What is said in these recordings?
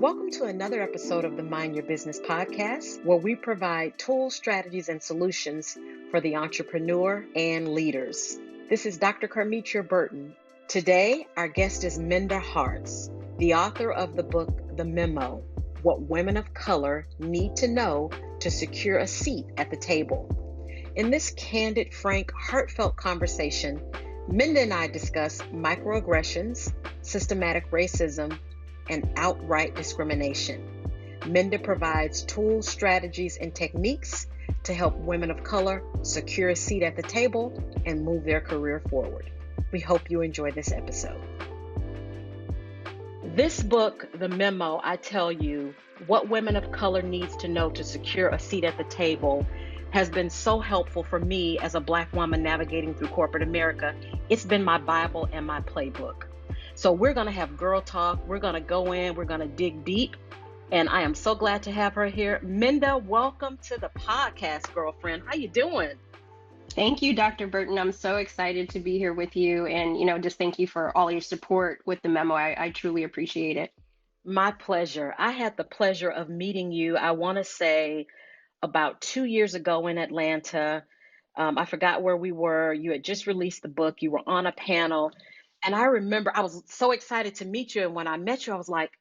Welcome to another episode of the Mind Your Business podcast, where we provide tools, strategies, and solutions for the entrepreneur and leaders. This is Dr. Karmetria Burton. Today, our guest is Minda Harts, the author of the book, The Memo, What Women of Color Need to Know to Secure a Seat at the Table. In this candid, frank, heartfelt conversation, Minda and I discuss microaggressions, systematic racism, and outright discrimination. Minda provides tools, strategies, and techniques to help women of color secure a seat at the table and move their career forward. We hope you enjoy this episode. This book, The Memo, I tell you, what women of color needs to know to secure a seat at the table, has been so helpful for me as a Black woman navigating through corporate America. It's been my Bible and my playbook. So we're going to have girl talk. We're going to go in. We're going to dig deep. And I am so glad to have her here. Minda, welcome to the podcast, girlfriend. How you doing? Thank you, Dr. Burton. I'm so excited to be here with you. And, just thank you for all your support with the memo. I truly appreciate it. My pleasure. I had the pleasure of meeting you, I want to say, about 2 years ago in Atlanta. I forgot where we were. You had just released the book. You were on a panel. And I remember I was so excited to meet you. And when I met you, I was like,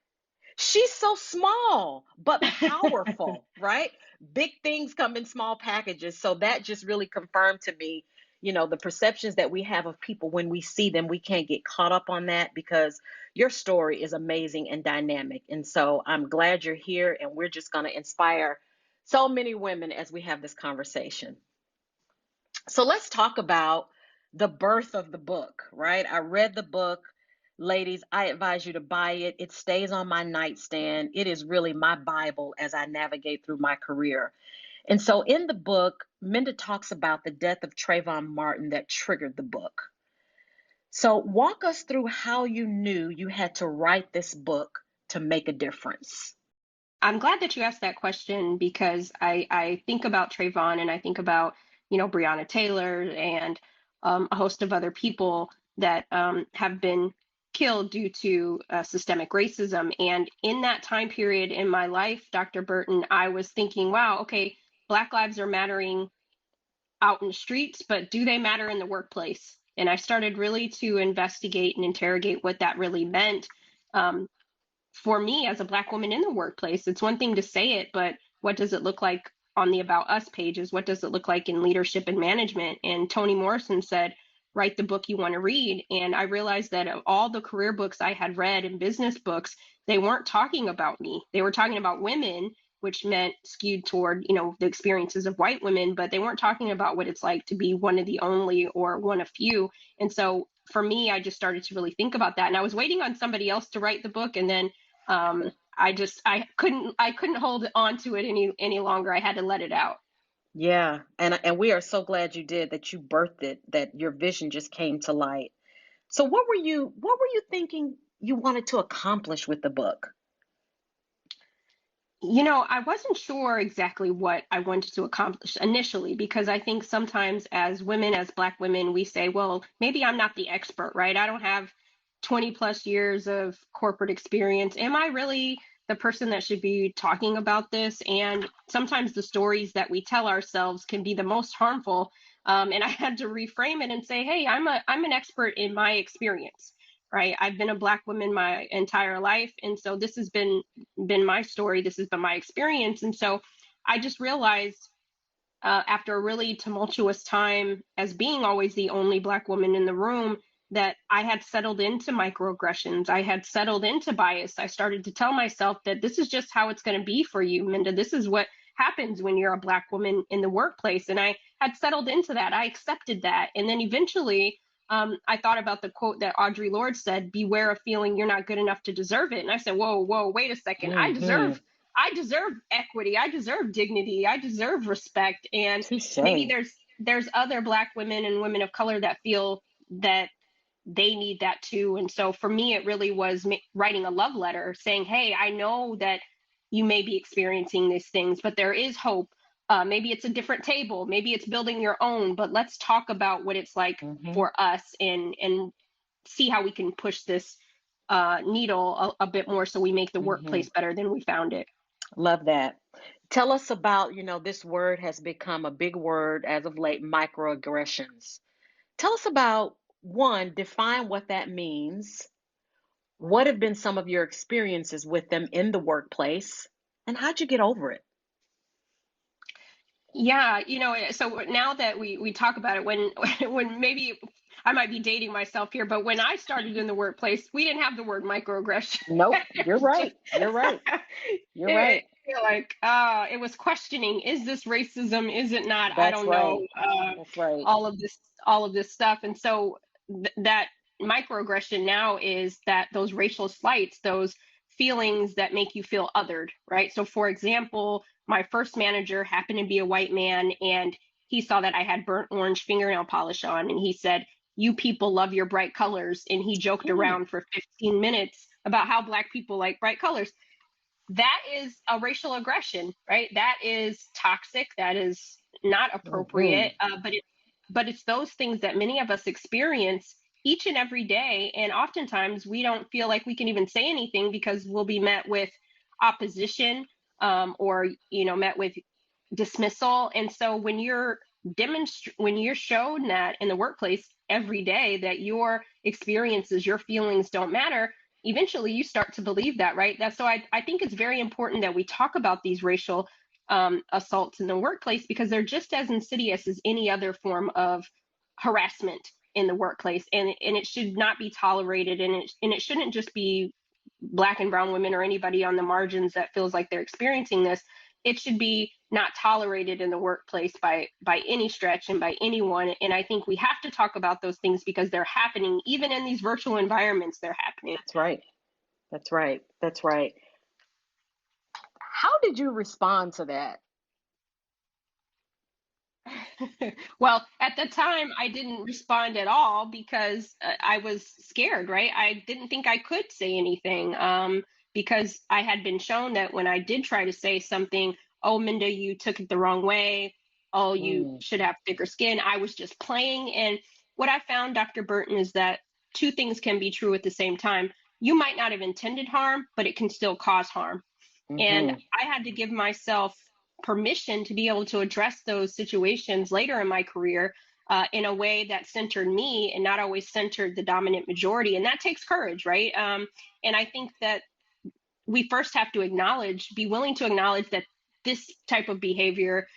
she's so small, but powerful, right? Big things come in small packages. So that just really confirmed to me, the perceptions that we have of people when we see them, we can't get caught up on that because your story is amazing and dynamic. And so I'm glad you're here, and we're just going to inspire so many women as we have this conversation. So let's talk about the birth of the book, right? I read the book. Ladies, I advise you to buy it. It stays on my nightstand. It is really my Bible as I navigate through my career. And so in the book, Minda talks about the death of Trayvon Martin that triggered the book. So walk us through how you knew you had to write this book to make a difference. I'm glad that you asked that question because I think about Trayvon and I think about, Breonna Taylor and a host of other people that have been killed due to systemic racism. And in that time period in my life, Dr. Burton, I was thinking, wow, okay, Black lives are mattering out in the streets, but do they matter in the workplace? And I started really to investigate and interrogate what that really meant for me as a Black woman in the workplace. It's one thing to say it, but what does it look like on the About Us pages? What does it look like in leadership and management? And Toni Morrison said, write the book you want to read. And I realized that of all the career books I had read and business books, they weren't talking about me. They were talking about women, which meant skewed toward, the experiences of white women, but they weren't talking about what it's like to be one of the only or one of few. And so for me, I just started to really think about that. And I was waiting on somebody else to write the book. And then I couldn't hold on to it any longer. I had to let it out. Yeah. And we are so glad you did, that you birthed it, that your vision just came to light. So what were you thinking you wanted to accomplish with the book? I wasn't sure exactly what I wanted to accomplish initially, because I think sometimes as women, as Black women, we say, well, maybe I'm not the expert, right? I don't have 20 plus years of corporate experience. Am I really the person that should be talking about this? And sometimes the stories that we tell ourselves can be the most harmful. And I had to reframe it and say, hey, I'm an expert in my experience, right? I've been a Black woman my entire life. And so this has been my story. This has been my experience. And so I just realized after a really tumultuous time as being always the only Black woman in the room, that I had settled into microaggressions. I had settled into bias. I started to tell myself that this is just how it's going to be for you, Minda. This is what happens when you're a Black woman in the workplace. And I had settled into that. I accepted that. And then eventually I thought about the quote that Audre Lorde said, beware of feeling you're not good enough to deserve it. And I said, whoa, wait a second. Mm-hmm. I deserve equity. I deserve dignity. I deserve respect. And maybe there's other Black women and women of color that feel that they need that too. And so for me, it really was writing a love letter saying, hey, I know that you may be experiencing these things, but there is hope. Maybe it's a different table. Maybe it's building your own, but let's talk about what it's like for us and see how we can push this needle a bit more so we make the Hmm. workplace better than we found it. Love that. Tell us about, this word has become a big word as of late, microaggressions. Tell us about one, define what that means. What have been some of your experiences with them in the workplace? And how'd you get over it? Yeah, so now that we talk about it, when when maybe I might be dating myself here, but when I started in the workplace, we didn't have the word microaggression. Nope, It you're was just right. You're right. You're it, right. like it was questioning, is this racism, is it not, I That's don't know, right. That's right. all of this stuff. And so that microaggression now is that those racial slights, those feelings that make you feel othered, right? So for example, my first manager happened to be a white man, and he saw that I had burnt orange fingernail polish on, and he said, you people love your bright colors, and he joked Mm, around for 15 minutes about how black people like bright colors. That is a racial aggression, right? That is toxic. That is not hmm. appropriate. But it's those things that many of us experience each and every day, and oftentimes we don't feel like we can even say anything because we'll be met with opposition, or met with dismissal. And so when you're shown that in the workplace every day that your experiences, your feelings don't matter, eventually you start to believe that, right? That's so I think it's very important that we talk about these racial assaults in the workplace, because they're just as insidious as any other form of harassment in the workplace, and it should not be tolerated, and it shouldn't just be black and brown women or anybody on the margins that feels like they're experiencing this. It should be not tolerated in the workplace by any stretch and by anyone. And I think we have to talk about those things because they're happening even in these virtual environments. They're happening. That's right. That's right. That's right. How did you respond to that? Well, at the time, I didn't respond at all because I was scared, right? I didn't think I could say anything, because I had been shown that when I did try to say something, oh, Minda, you took it the wrong way. Oh, you Mm, should have thicker skin. I was just playing. And what I found, Dr. Burton, is that two things can be true at the same time. You might not have intended harm, but it can still cause harm. And hmm. I had to give myself permission to be able to address those situations later in my career, in a way that centered me and not always centered the dominant majority. And that takes courage, right? And I think that we first have to be willing to acknowledge that this type of behavior,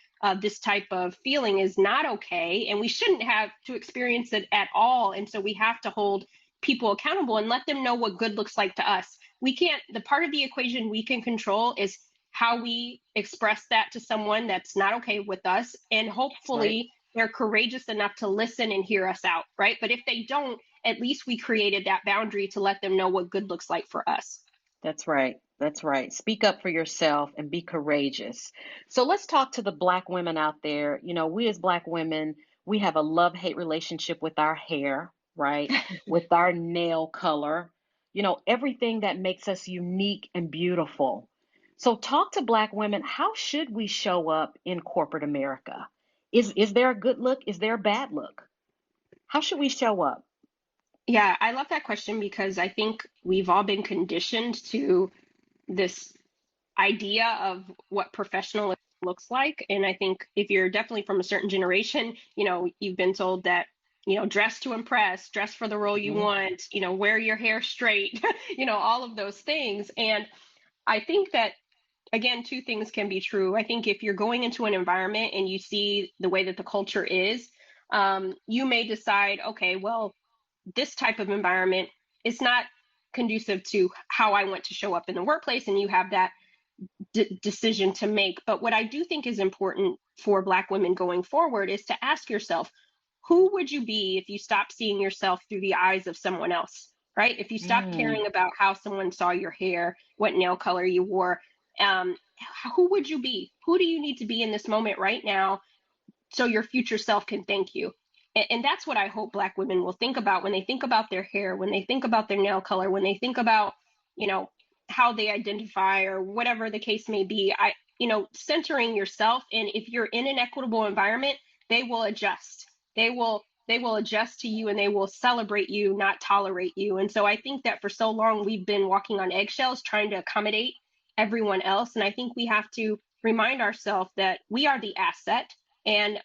this type of feeling is not okay, and we shouldn't have to experience it at all. And so we have to hold people accountable and let them know what good looks like to us. We can't, the part of the equation we can control is how we express that to someone that's not okay with us. And That's right. hopefully they're courageous enough to listen and hear us out, right? But if they don't, at least we created that boundary to let them know what good looks like for us. That's right. That's right. Speak up for yourself and be courageous. So let's talk to the Black women out there. We as Black women, we have a love-hate relationship with our hair, right? With our nail color, everything that makes us unique and beautiful. So talk to Black women. How should we show up in corporate America? Is there a good look? Is there a bad look? How should we show up? Yeah, I love that question because I think we've all been conditioned to this idea of what professional looks like. And I think if you're definitely from a certain generation, you've been told that, dress to impress, dress for the role you Hmm. want, wear your hair straight, all of those things. And I think that, again, two things can be true. I think if you're going into an environment and you see the way that the culture is, you may decide, okay, well, this type of environment is not conducive to how I want to show up in the workplace, and you have that decision to make. But what I do think is important for Black women going forward is to ask yourself, who would you be if you stopped seeing yourself through the eyes of someone else, right? If you stopped Mm, caring about how someone saw your hair, what nail color you wore, um, who would you be? Who do you need to be in this moment right now so your future self can thank you? And that's what I hope Black women will think about when they think about their hair, when they think about their nail color, when they think about, you know, how they identify or whatever the case may be. Centering yourself. And if you're in an equitable environment, they will adjust. will adjust to you and they will celebrate you, not tolerate you. And so I think that for so long we've been walking on eggshells trying to accommodate everyone else. And I think we have to remind ourselves that we are the asset, and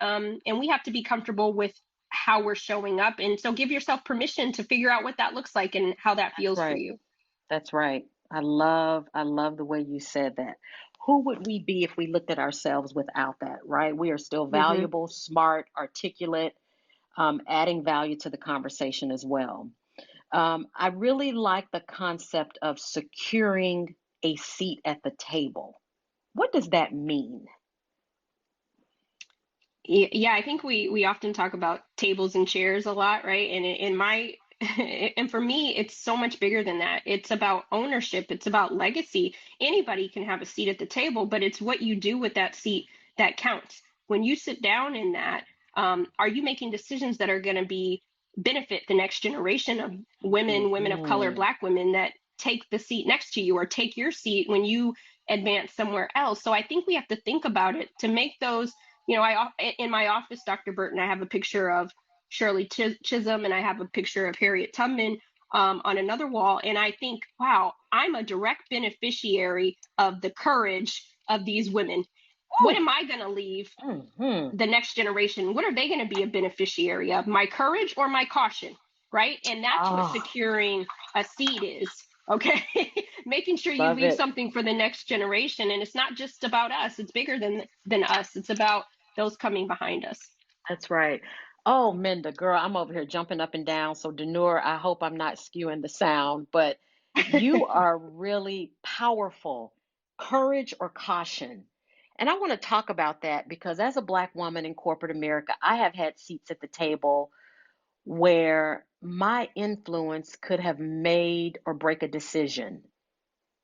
we have to be comfortable with how we're showing up. And so give yourself permission to figure out what that looks like and how that That's feels for right. you. That's right. I love the way you said that. Who would we be if we looked at ourselves without that, right? We are still Hmm. valuable, smart, articulate, adding value to the conversation as well. I really like the concept of securing a seat at the table. What does that mean? Yeah, I think we often talk about tables and chairs a lot, right? And in my and for me, it's so much bigger than that. It's about ownership. It's about legacy. Anybody can have a seat at the table, but it's what you do with that seat that counts. When you sit down in that, are you making decisions that are going to be benefit the next generation of women, women of color, Hmm. Black women that take the seat next to you or take your seat when you advance somewhere else? So I think we have to think about it to make those. In my office, Dr. Burton, I have a picture of Shirley Chisholm and I have a picture of Harriet Tubman on another wall. And I think, wow, I'm a direct beneficiary of the courage of these women. What am I going to leave Hmm. the next generation? What are they going to be a beneficiary of? My courage or my caution? Right. And that's what Ah, securing a seat is. Okay. Making sure you love leave it. something for the next generation. And it's not just about us, it's bigger than us. It's about those coming behind us. That's right. Oh, Minda, girl, I'm over here jumping up and down. So, Denur, I hope I'm not skewing the sound, but you are really powerful. Courage or caution. And I want to talk about that because as a Black woman in corporate America, I have had seats at the table where my influence could have made or break a decision.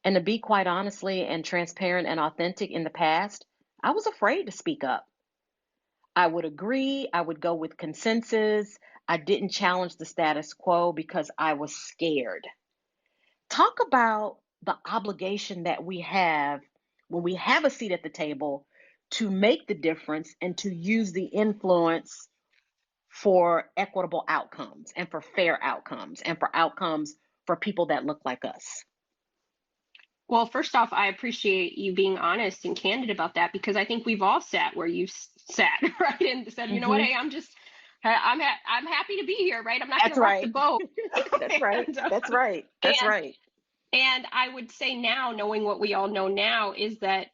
And to be quite honestly and transparent and authentic in the past, I was afraid to speak up. I would agree. I would go with consensus. I didn't challenge the status quo because I was scared. Talk about the obligation that we have when we have a seat at the table to make the difference and to use the influence for equitable outcomes and for fair outcomes and for outcomes for people that look like us. Well, first off, I appreciate you being honest and candid about that because I think we've all sat where you've sat, right, and said, you know what, Hmm. hey, I'm happy to be here, right? I'm not going That's to rock the right. boat. That's right. and, That's right. That's and right. and I would say now, knowing what we all know now, is that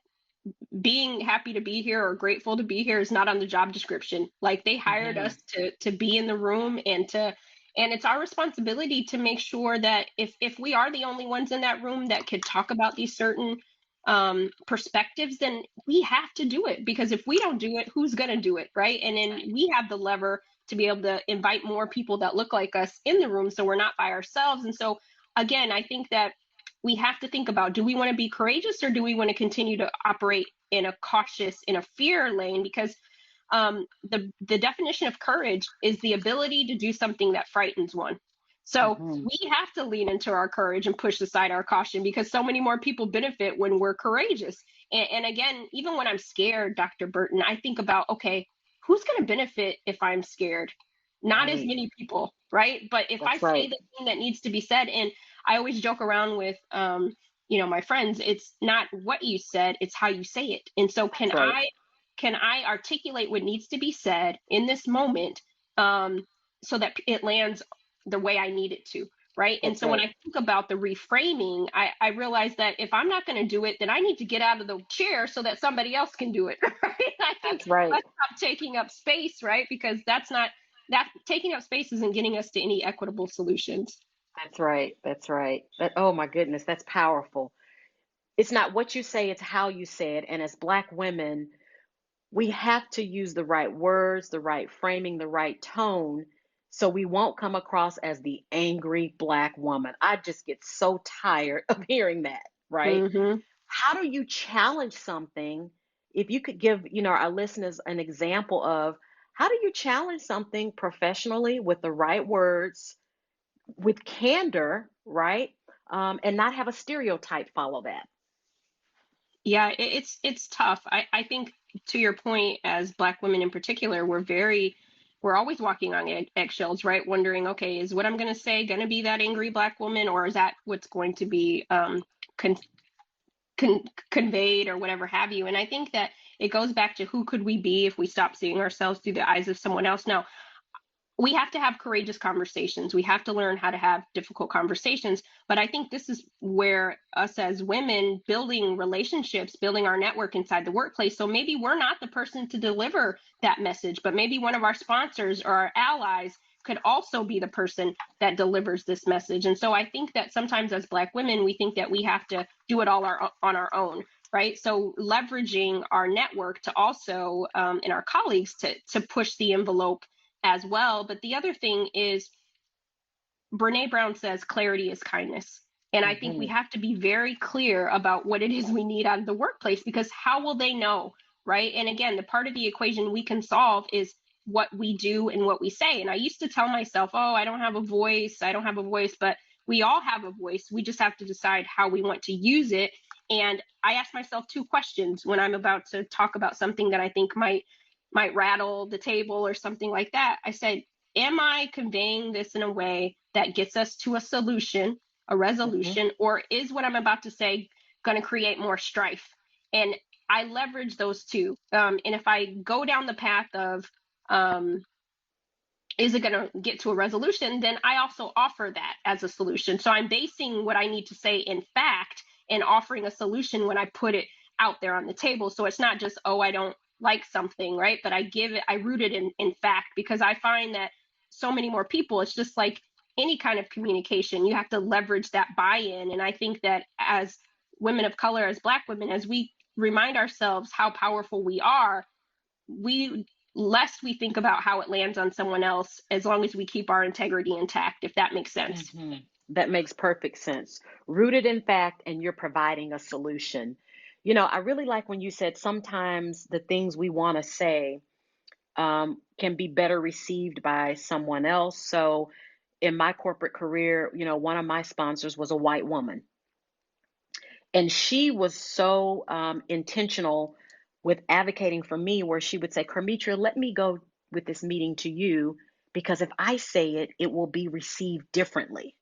being happy to be here or grateful to be here is not on the job description. Like they hired Hmm. us to be in the room and it's our responsibility to make sure that if we are the only ones in that room that could talk about these certain perspectives, then we have to do it because if we don't do it, who's going to do it, right? And then we have the lever to be able to invite more people that look like us in the room so we're not by ourselves. And so again, I think that we have to think about, do we want to be courageous or do we want to continue to operate in a cautious, in a fear lane? Because the definition of courage is the ability to do something that frightens one. So Hmm. we have to lean into our courage and push aside our caution because so many more people benefit when we're courageous. And again, even when I'm scared, Dr. Burton, I think about, okay, who's going to benefit if I'm scared? Not as Right. many people, right? But if I That's say right. the thing that needs to be said, and I always joke around with, my friends, it's not what you said, it's how you say it. And so That's right. can I articulate what needs to be said in this moment um, so that it lands the way I need it to, right? And That's so when right. I think about the reframing, I realize that if I'm not going to do it, then I need to get out of the chair so that somebody else can do it, right? I think That's right. let's stop taking up space, right? Because that taking up space isn't getting us to any equitable solutions. That's right. That's right. Oh my goodness, that's powerful. It's not what you say, it's how you say it. And as Black women, we have to use the right words, the right framing, the right tone, so we won't come across as the angry Black woman. I just get so tired of hearing that, right? Hmm. How do you challenge something? If you could give, our listeners an example of how do you challenge something professionally with the right words, with candor, right? And not have a stereotype follow that. Yeah, it's tough. I think to your point, as Black women in particular, we're very we're always walking on eggshells, right? Wondering, okay, is what I'm going to say going to be that angry Black woman, or is that what's going to be con- conveyed or whatever have you? And I think that it goes back to who could we be if we stop seeing ourselves through the eyes of someone else. Now, we have to have courageous conversations. We have to learn how to have difficult conversations. But I think this is where us as women building relationships, building our network inside the workplace. So maybe we're not the person to deliver that message, but maybe one of our sponsors or our allies could also be the person that delivers this message. And so I think that sometimes as Black women, we think that we have to do it all on our own. Right. So leveraging our network to also and our colleagues to push the envelope as well. But the other thing is, Brene Brown says clarity is kindness. And I think we Mm-hmm. have to be very clear about what it is we need out of the workplace, because how will they know? Right. And again, the part of the equation we can solve is what we do and what we say. And I used to tell myself, oh, I don't have a voice. I don't have a voice. But we all have a voice. We just have to decide how we want to use it. And I ask myself two questions when I'm about to talk about something that I think might rattle the table or something like that. I said, am I conveying this in a way that gets us to a solution, a Mm-hmm. resolution, or is what I'm about to say going to create more strife? And I leverage those two. And if I go down the path of, is it going to get to a resolution, then I also offer that as a solution. So I'm basing what I need to say in fact and offering a solution when I put it out there on the table. So it's not just, oh, I don't like something, right? But I root it in fact, because I find that so many more people, it's just like any kind of communication, you have to leverage that buy-in. And I think that as women of color, as Black women, as we remind ourselves how powerful we are, we less we think about how it lands on someone else, as long as we keep our integrity intact, if that makes sense. Mm-hmm. That makes perfect sense. Rooted in fact, and you're providing a solution. I really like when you said sometimes the things we want to say can be better received by someone else. So, in my corporate career, one of my sponsors was a white woman. And she was so intentional with advocating for me, where she would say, Karmetria, let me go with this meeting to you, because if I say it, it will be received differently.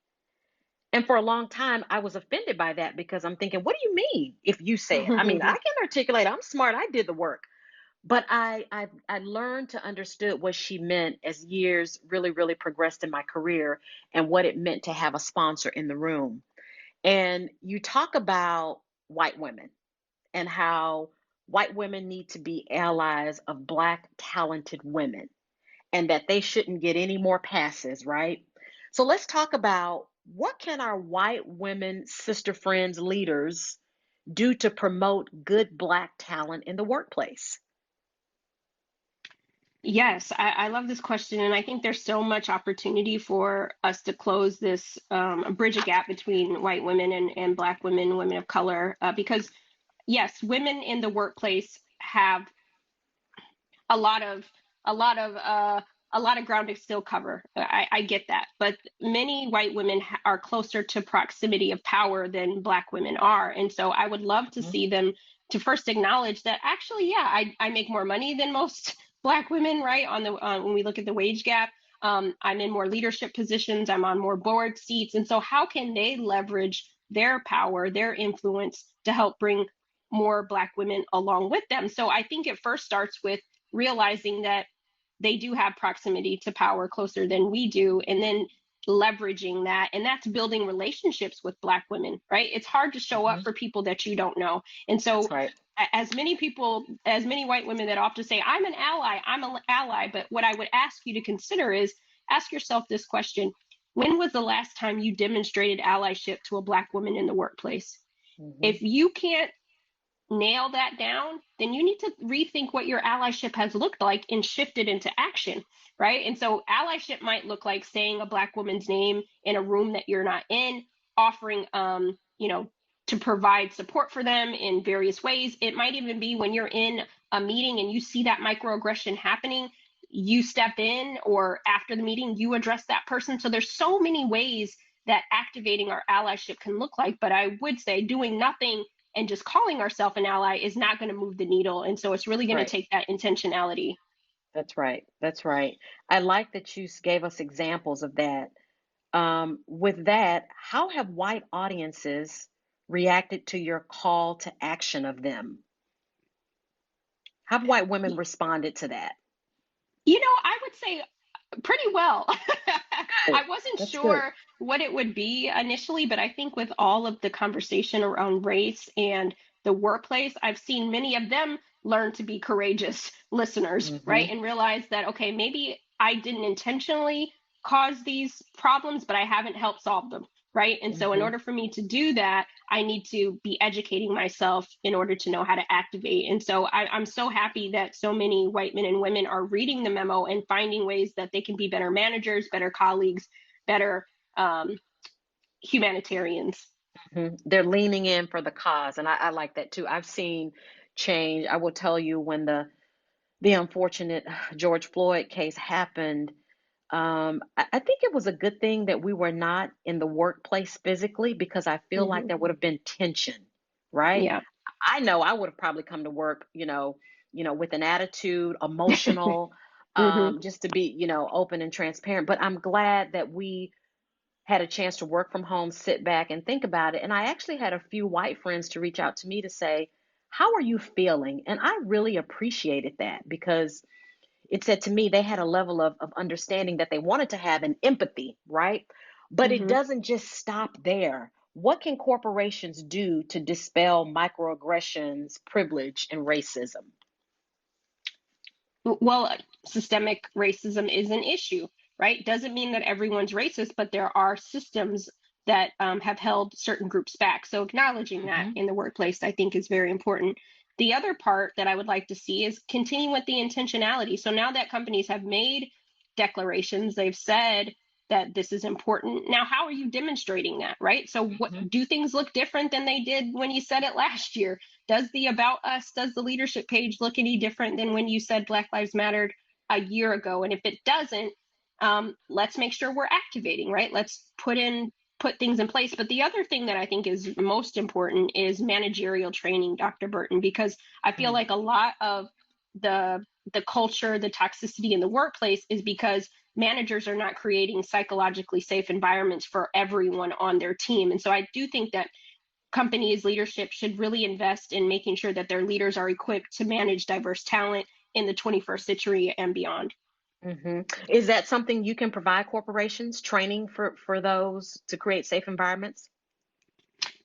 And for a long time, I was offended by that, because I'm thinking, what do you mean if you say it? I mean, I can articulate, I'm smart, I did the work. But I learned to understood what she meant as years really, really progressed in my career, and what it meant to have a sponsor in the room. And you talk about white women and how white women need to be allies of Black talented women, and that they shouldn't get any more passes, right? So let's talk about, what can our white women, sister friends, leaders do to promote good Black talent in the workplace? Yes, I love this question, and I think there's so much opportunity for us to close this, bridge a gap between white women and Black women, women of color, because yes, women in the workplace have a lot of a lot of a lot of ground to still cover. I get that, but many white women are closer to proximity of power than Black women are, and so I would love to Mhm. see them to first acknowledge that actually, yeah, I make more money than most Black women, right? On the when we look at the wage gap, I'm in more leadership positions, I'm on more board seats, and so how can they leverage their power, their influence to help bring more Black women along with them? So I think it first starts with realizing that they do have proximity to power closer than we do, and then leveraging that, and that's building relationships with Black women, right? It's hard to show up Mhm. for people that you don't know. And That's so right. as many people, as many white women that often say, I'm an ally, but what I would ask you to consider is, ask yourself this question: when was the last time you demonstrated allyship to a Black woman in the workplace? Mhm. If you can't nail that down, then you need to rethink what your allyship has looked like and shift it into action, right? And so allyship might look like saying a Black woman's name in a room that you're not in, offering, to provide support for them in various ways. It might even be when you're in a meeting and you see that microaggression happening, you step in, or after the meeting, you address that person. So there's so many ways that activating our allyship can look like. But I would say doing nothing and just calling ourselves an ally is not going to move the needle. And so it's really going to Right. take that intentionality. That's right. That's right. I like that you gave us examples of that. With that, how have white audiences reacted to your call to action of them? How have white women responded to that? I would say pretty well. Good. I wasn't That's good. sure what it would be initially, but I think with all of the conversation around race and the workplace, I've seen many of them learn to be courageous listeners, Hmm. right? And realize that, okay, maybe I didn't intentionally cause these problems, but I haven't helped solve them, right? And so, in Hmm. order for me to do that, I need to be educating myself in order to know how to activate. And so I'm so happy that so many white men and women are reading the memo and finding ways that they can be better managers, better colleagues, better um, humanitarians. They're leaning in for the cause, and I like that too. I've seen change. I will tell you when the unfortunate George Floyd case happened. I think it was a good thing that we were not in the workplace physically because I feel like Hmm. there would have been tension, right? Yeah. I know I would have probably come to work, with an attitude, emotional, Hmm. just to be, open and transparent. But I'm glad that we had a chance to work from home, sit back and think about it. And I actually had a few white friends to reach out to me to say, how are you feeling? And I really appreciated that because it said to me they had a level of understanding that they wanted to have and empathy, right? But it Hmm. doesn't just stop there. What can corporations do to dispel microaggressions, privilege, and racism? Well, systemic racism is an issue, right? Doesn't mean that everyone's racist, but there are systems that have held certain groups back. So acknowledging that Hmm. in the workplace, I think, is very important. The other part that I would like to see is continue with the intentionality. So now that companies have made declarations, they've said that this is important. Now, how are you demonstrating that, right? So, what Hmm. do things look different than they did when you said it last year? Does the About Us, does the leadership page look any different than when you said Black Lives Mattered a year ago? And if it doesn't, let's make sure we're activating, right? Let's put things in place. But the other thing that I think is most important is managerial training, Dr. Burton, because I feel like a lot of the the culture, the toxicity in the workplace is because managers are not creating psychologically safe environments for everyone on their team. And so I do think that companies' leadership should really invest in making sure that their leaders are equipped to manage diverse talent in the 21st century and beyond. Is that something you can provide corporations training for those to create safe environments?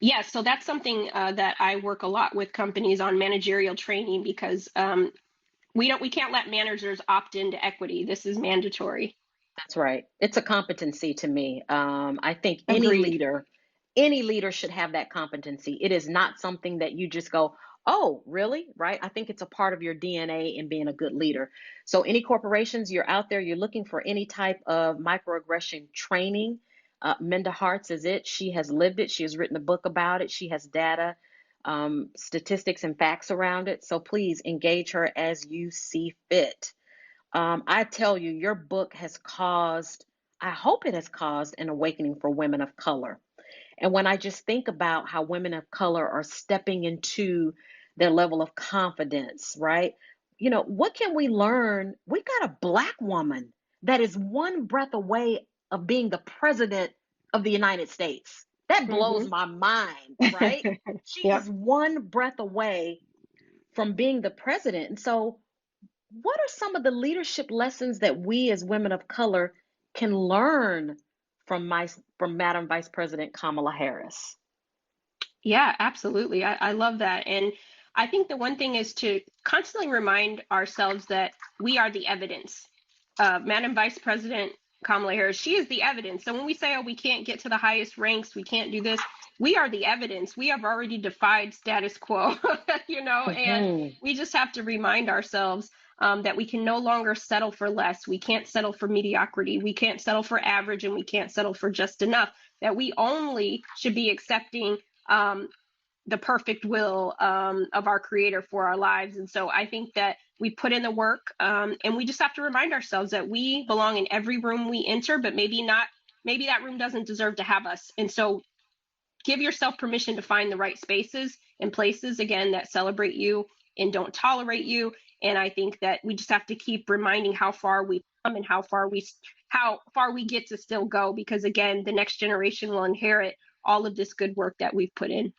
Yes, so that's something that I work a lot with companies on managerial training because we can't let managers opt into equity. This is mandatory. That's right. It's a competency to me. I think Agreed. any leader should have that competency. It is not something that you just go, oh, really? Right? I think it's a part of your DNA in being a good leader. So, any corporations you're out there, you're looking for any type of microaggression training. Minda Harts is it. She has lived it. She has written a book about it. She has data, statistics, and facts around it. So, please engage her as you see fit. I tell you, your book has caused, I hope it has caused an awakening for women of color. And when I just think about how women of color are stepping into their level of confidence, right? What can we learn? We got a Black woman that is one breath away of being the president of the United States. That blows Hmm. my mind, right? She Yep. is one breath away from being the president. And so, what are some of the leadership lessons that we as women of color can learn from Madam Vice President Kamala Harris? Yeah, absolutely. I love that. And I think the one thing is to constantly remind ourselves that we are the evidence. Madam Vice President Kamala Harris, she is the evidence. So when we say, oh, we can't get to the highest ranks, we can't do this, we are the evidence. We have already defied status quo, and Hmm. we just have to remind ourselves that we can no longer settle for less. We can't settle for mediocrity. We can't settle for average, and we can't settle for just enough. That we only should be accepting um, the perfect will of our creator for our lives. And so I think that we put in the work, and we just have to remind ourselves that we belong in every room we enter, but maybe not, maybe that room doesn't deserve to have us. And so give yourself permission to find the right spaces and places, again, that celebrate you and don't tolerate you. And I think that we just have to keep reminding how far we've come and how far we get to still go, because again, the next generation will inherit all of this good work that we've put in.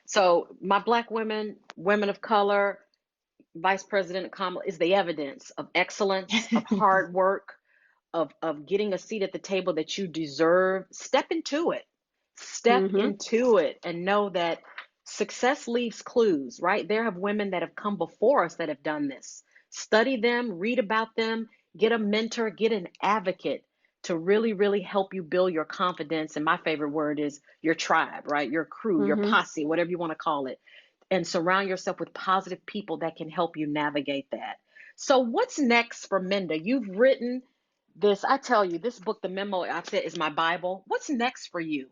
So my Black women, women of color, Vice President Kamala is the evidence of excellence, of hard work, of getting a seat at the table that you deserve. Step into it. Step Mm-hmm. into it and know that success leaves clues, right? There have women that have come before us that have done this. Study them, read about them, get a mentor, get an advocate to really, really help you build your confidence. And my favorite word is your tribe, right? Your crew, your Mm-hmm. posse, whatever you want to call it. And surround yourself with positive people that can help you navigate that. So, what's next for Minda? You've written this, I tell you, this book, the Memo, I've said is my Bible. What's next for you?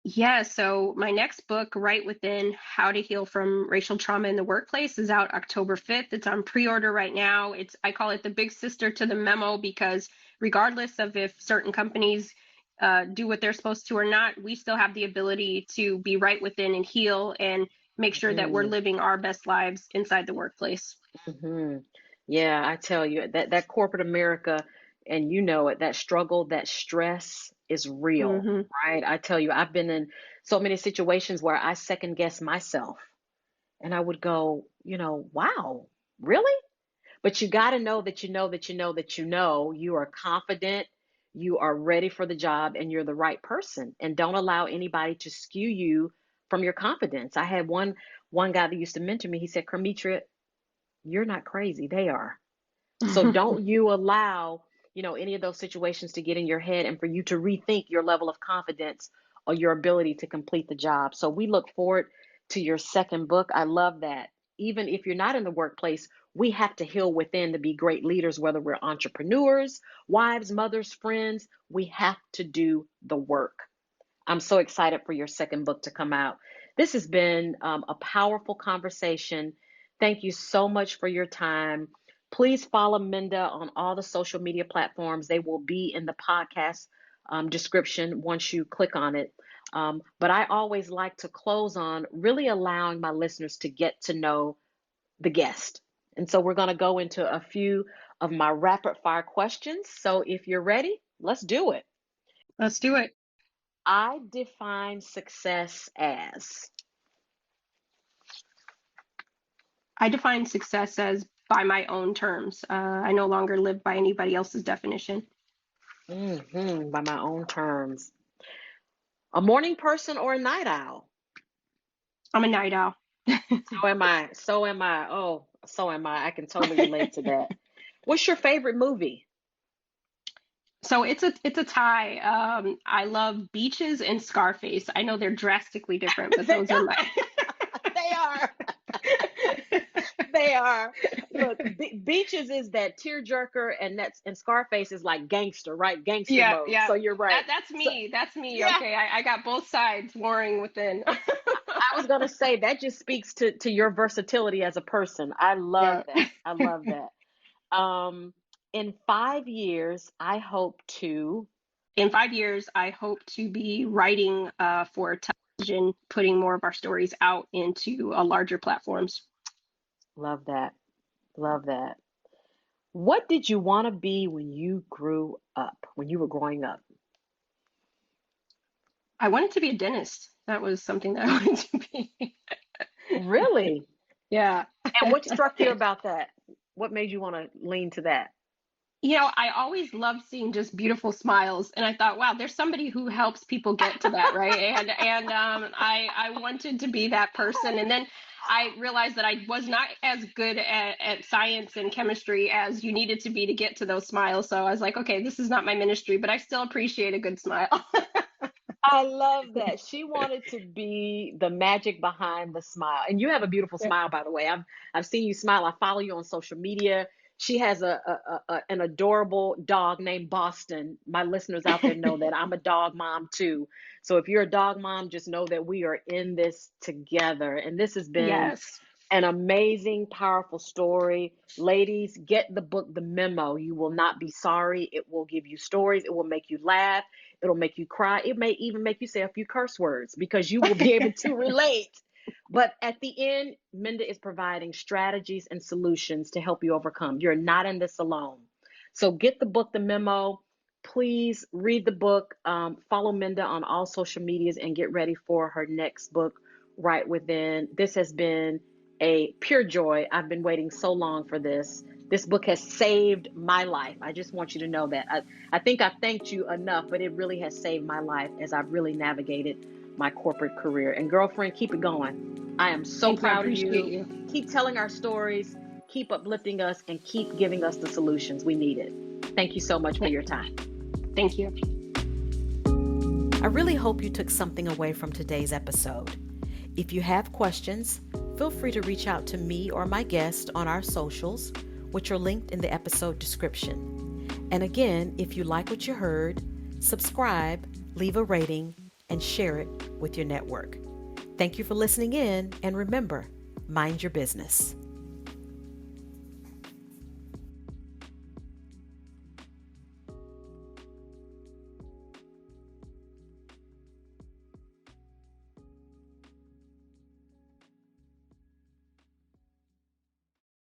Yeah, so my next book, Right Within: How to Heal from Racial Trauma in the Workplace, is out October 5th. It's on pre-order right now. I call it the big sister to the memo, because regardless of if certain companies do what they're supposed to or not, we still have the ability to be right within and heal and make sure that we're Mm-hmm. living our best lives inside the workplace. Mm-hmm. Yeah, I tell you, that corporate America, and you know it, that struggle, that stress is real, Hmm. right? I tell you, I've been in so many situations where I second guess myself and I would go, wow, really? But you got to know that you know that you know that you are confident, you are ready for the job, and you're the right person. And don't allow anybody to skew you from your confidence. I had one guy that used to mentor me. He said, "Karmetria, you're not crazy. They are." So don't you allow, any of those situations to get in your head and for you to rethink your level of confidence or your ability to complete the job. So we look forward to your second book. I love that. Even if you're not in the workplace, we have to heal within to be great leaders, whether we're entrepreneurs, wives, mothers, friends, we have to do the work. I'm so excited for your second book to come out. This has been a powerful conversation. Thank you so much for your time. Please follow Minda on all the social media platforms. They will be in the podcast description once you click on it. But I always like to close on really allowing my listeners to get to know the guest. And so we're going to go into a few of my rapid fire questions. So if you're ready, let's do it. Let's do it. I define success as. I define success as by my own terms. I no longer live by anybody else's definition. By my own terms. A morning person or a night owl? I'm a night owl. So am I. So am I. Oh, so am I. I can totally relate to that. What's your favorite movie? So it's a tie. I love Beaches and Scarface. I know they're drastically different, but they, those are my. they are. They are. Look, Beaches is that tearjerker, and Scarface is like gangster, right? Gangster Yeah, mode. yeah. So you're right. That's So, me. That's me. yeah, Okay, I got both sides warring within. I was gonna say that just speaks to your versatility as a person. I love Yeah. that. I love that. Um, in 5 years, I hope to. In 5 years, I hope to be writing for television, putting more of our stories out into larger platforms. Love that. Love that. What did you want to be when you grew up, when you were growing up? I wanted to be a dentist. That was something that I wanted to be. Really? Yeah. And what struck you about that? What made you want to lean to that? I always loved seeing just beautiful smiles, and I thought, wow, there's somebody who helps people get to that, right? And I wanted to be that person, and then I realized that I was not as good at science and chemistry as you needed to be to get to those smiles. So I was like, okay, this is not my ministry, but I still appreciate a good smile. I love that. She wanted to be the magic behind the smile. And you have a beautiful smile, by the way. I've seen you smile. I follow you on social media. She has an adorable dog named Boston. My listeners out there know that I'm a dog mom too. So if you're a dog mom, just know that we are in this together. And this has been Yes. an amazing, powerful story. Ladies, get the book, The Memo. You will not be sorry. It will give you stories. It will make you laugh. It'll make you cry. It may even make you say a few curse words because you will be able to relate. But at the end, Minda is providing strategies and solutions to help you overcome. You're not in this alone. So get the book, The Memo. Please read the book. Follow Minda on all social medias and get ready for her next book, Right Within. This has been a pure joy. I've been waiting so long for this. This book has saved my life. I just want you to know that. I think I've thanked you enough, but it really has saved my life as I've really navigated my corporate career. And girlfriend, keep it going. I am so Thank you. I proud of appreciate you. you. Keep telling our stories, keep uplifting us, and keep giving us the solutions we needed. Thank you so much for your time. Thank you. I really hope you took something away from today's episode. If you have questions, feel free to reach out to me or my guest on our socials, which are linked in the episode description. And again, if you like what you heard, subscribe, leave a rating, and share it with your network. Thank you for listening in, and remember, mind your business.